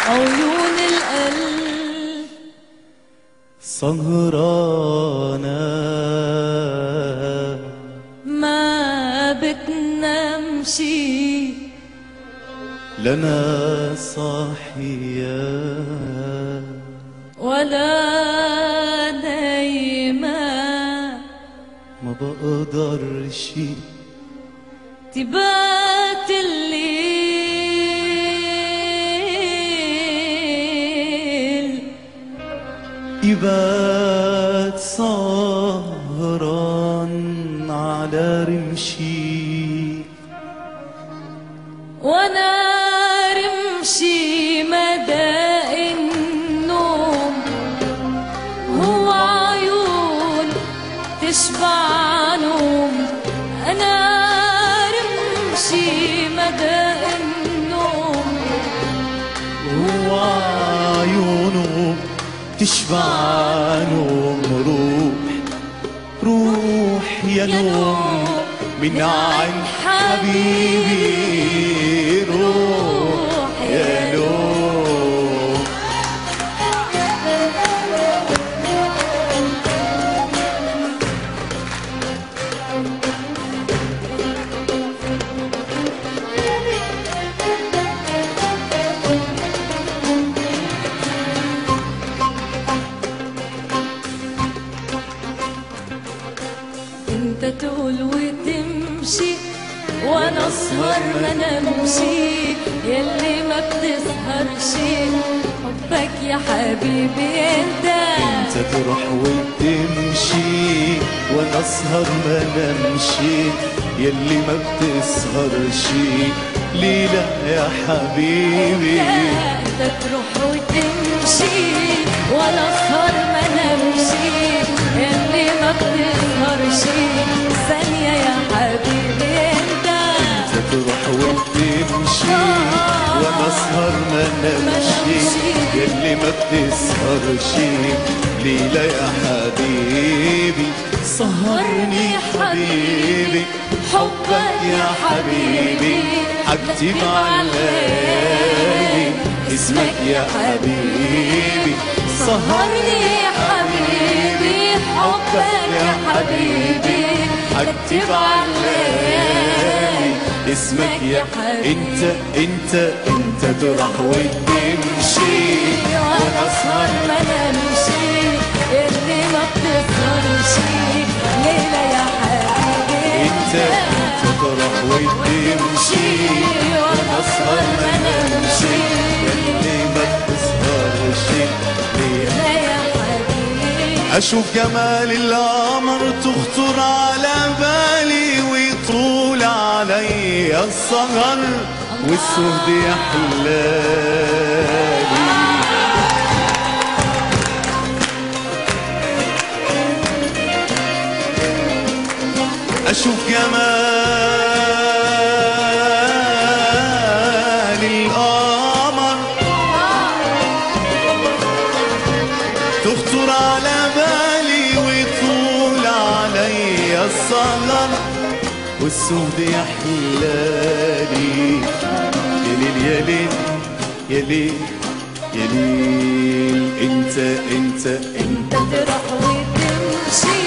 عيون القلب سهرانة ما بتنامشي لنا صاحية ولا نايمة ما بقدرش تبات الليل يبات سهران على رمشي وانا رمشي مدى النوم هو عيون تشبع نوم انا رمشي مدى النوم هو عيونه تشبع نوم روح يا نوم من عين حبيبي روح يا نوم. انت تقول وتمشي وانا اسهر ما نمشي يلي ما بتسهرش حبك يا حبيبي انت تروح وتمشي وانا اسهر ما نمشي يلي ما بتسهرش ليلى يا حبيبي. انت تروح وتمشي وانا اسهر ما نمشي يلي ما بتسهرش ثانية يا حبيبي انت تروح وتمشي وانا اسهر ما نمشي يلي ما بتسهرش ليلى يا حبيبي. سهرني حبيبي حبك يا حبيبي حكتب على الليالي اسمك يا حبيبي. سهرني حبيبي حبك يا حبيبي حكتب على الليالي اسمك يا حبيبي. انت تروح وتمشي وانا اسهر ما نمشي اللي ما بتسهرش ليلى يا حبيبي انت تروح وتمشي وانا اسهر ما نمشي اللي ما بتسهرش ليلى يا حبيبي. اشوف جمال القمر تخطر على بالي ويطول علي السهر والسهد يحلالي. اشوف جمال القمر تخطر على بالي ويطول علي السهر والسهد يحلالي. يا ليل يا ليل يا ليل يا ليل انت تروح وتمشي